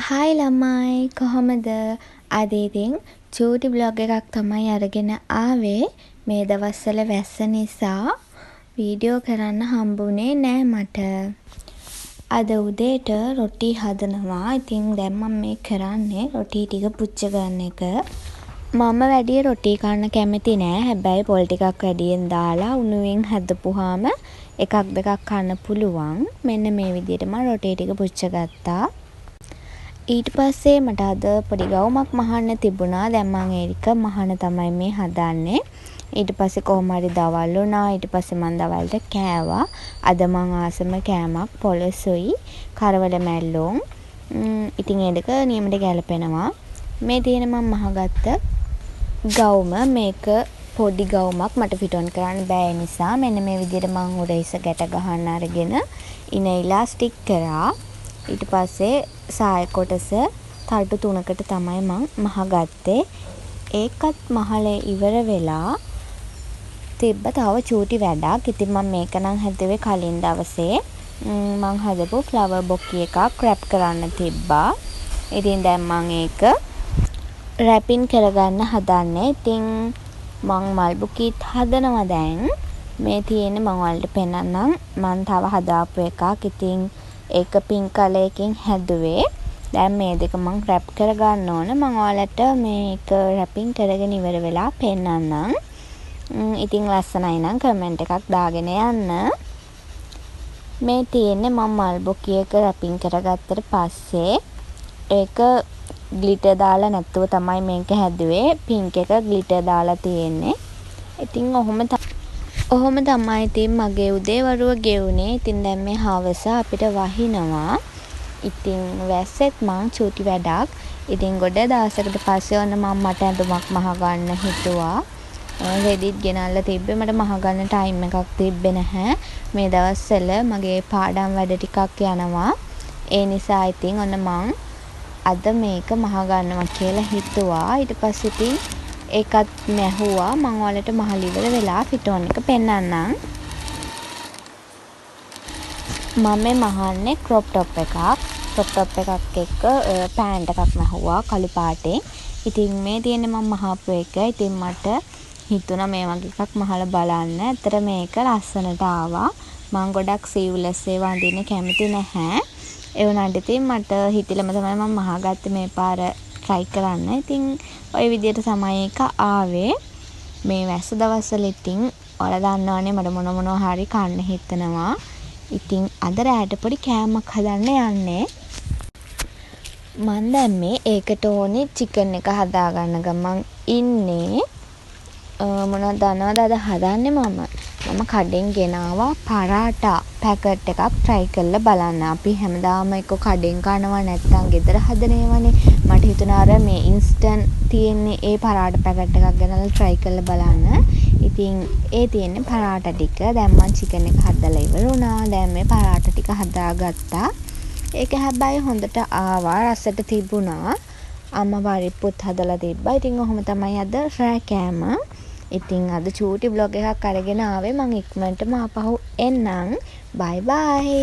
Hi ළමයි කොහොමද? අද ඉතින් චූටි බ්ලොග් එකක් තමයි අරගෙන ආවේ. මේ දවස්වල වැස්ස නිසා වීඩියෝ කරන්න හම්බුනේ නෑ මට. අද උදේට රොටි හදනවා. ඉතින් දැන් මම මේ කරන්නේ රොටි ටික පුච්ච ගන්න එක. මම වැඩි රොටි කන්න කැමති නෑ. හැබැයි පොල් ටිකක් වැඩියෙන් දාලා උණුවෙන් හදපුවාම එකක් දෙකක් කන්න පුළුවන්. මෙන්න මේ විදිහට මම රොටි ටික පුච්ච ගත්තා. ඊට පස්සේ මට අද පොඩි ගවුමක් මහන්න තිබුණා. දැන් මම ඒක මහන තමයි මේ හදන්නේ. ඊට පස්සේ කොහොම හරි දවල් වුණා. ඊට පස්සේ මම දවල්ට කෑවා. අද මං ආසම කෑමක් පොලසුයි කරවල මැල්ලුම්. ඉතින් ඒ දෙක නියමට ගැලපෙනවා. මේ තියෙන මම මහගත්ත ගවුම මේක පොඩි ගවුමක් මට ෆිටොන් කරන්න බෑ නිසා මෙන්න මේ විදිහට මං උරහිස ගැට ගහන්න අරගෙන ඉන ඉලාස්ටික් කරා. ඊට පස්සේ සාය කොටස තල්ටු 3කට තමයි මං මහගත්තේ. ඒකත් මහලේ ඉවර වෙලා තිබ්බ තව චූටි වැඩක්. ඉතින් මම මේක නම් හැදුවේ කලින් දවසේ. මං හදපු ෆ්ලවර් බොක්කි එකක් රැප් කරන්න තිබ්බා. ඉතින් දැන් මං ඒක රැපින් කරගන්න හදන්නේ. ඉතින් මං මල් බුකිත් හදනවා දැන්. මේ තියෙන්නේ මං ඔයාලට පෙන්නන්නම්. මං තව හදාපු එකක්. ඉතින් ඒක පින්ක් කලර් එකකින් හැදුවේ. දැන් මේ දෙක මං රැප් කරගන්න ඕන. මං ඔයාලට මේක රැපින් කරගෙන ඉවර වෙලා පෙන්නන්නම්. ඉතින් ලස්සනයි නම් කමෙන්ට් එකක් දාගෙන යන්න. මේ තියෙන්නේ මම මල් බොකි එක රැපින් කරගත්තට පස්සේ ඒක ග්ලිටර් දාලා නැතුව තමයි මේක හැදුවේ. පින්ක් එක ග්ලිටර් දාලා තියෙන්නේ. ඉතින් ඔහොම තමයි ඉතින් මගේ උදේවරුව ගෙවුනේ. ඉතින් දැන් මේ හවස අපිට වහිනවා. ඉතින් වැස්සෙත් මං චූටි වැඩක්. ඉතින් ගොඩ දවසකට පස්සේ ඔන්න මම මට ඇඳුමක් මහ ගන්න හිතුවා. රෙදිත් ගෙනල්ලා තිබ්බේ. මට මහ ගන්න ටයිම් එකක් තිබ්බේ නැහැ. මේ දවස්වල මගේ පාඩම් වැඩ ටිකක් යනවා. ඒ නිසා ඉතින් ඔන්න මං අද මේක මහ ගන්නවා කියලා හිතුවා. ඊට පස්සේ ඉතින් ඒකත් මැහුවා. මං ඔයාලට මහල ඉවර වෙලා ෆිටෝන් එක පෙන්නන්නම්. මම මහන්නේ ක්‍රොප් ටොප් එකක්. ක්‍රොප් ටොප් එකක් එක්ක පෑන්ට් එකක් මැහුවා කළු පාටේ. ඉතින් මේ තියෙන්නේ මම මහපු එක. ඉතින් මට හිතුණා මේ වගේ එකක් මහලා බලන්න. ඇත්තට මේක ලස්සනට ආවා. මං ගොඩක් සීව්ලස් ඒවා අඳින්න කැමති නැහැ. ඒ වුණාට ඉතින් මට හිතිලම තමයි මම මහගත්තේ මේ පාර try කරන්න. ඉතින් ওই විදිහට තමයි ඒක ආවේ. මේ වැස්ස දවස්වල ඉතින් ඔයාලා දන්නවනේ මට මොනවා හරි කන්න හිතනවා. ඉතින් අද රැට පොඩි කෑමක් හදන්න යන්නේ. මම දැන් මේ ඒකට ඕනේ චිකන් එක හදාගන්න ගමන් ඉන්නේ. මොනවද දන්නවද අද හදන්නේ මම කඩෙන් ගෙනාවා පරාටා පැකට් එකක් try කරලා බලන්න. අපි හැමදාම එක කඩෙන් කනවා නැත්නම් ගෙදර හදන ඒවානේ. මට හිතුණා අර මේ ඉන්ස්ටන්ට් තියෙන්නේ ඒ පරාටා පැකට් එකක් ගෙනල්ලා try කරලා බලන්න. ඉතින් ඒ තියෙන්නේ පරාටා ටික. දැන් මම චිකන් එක හදලා ඉවර වුණා. දැන් මේ පරාටා ටික හදාගත්තා. ඒක හැබැයි හොඳට ආවා. රසට තිබුණා. අම්මා පරිප්පුත් හදලා තිබ්බා. ඉතින් ඔහොම තමයි අද රෑ කෑම. ඉතින් අද චූටි බ්ලොග් එකක් අරගෙන ආවේ. මම ඉක්මනටම ආපහු එන්නම්. බයි බයි.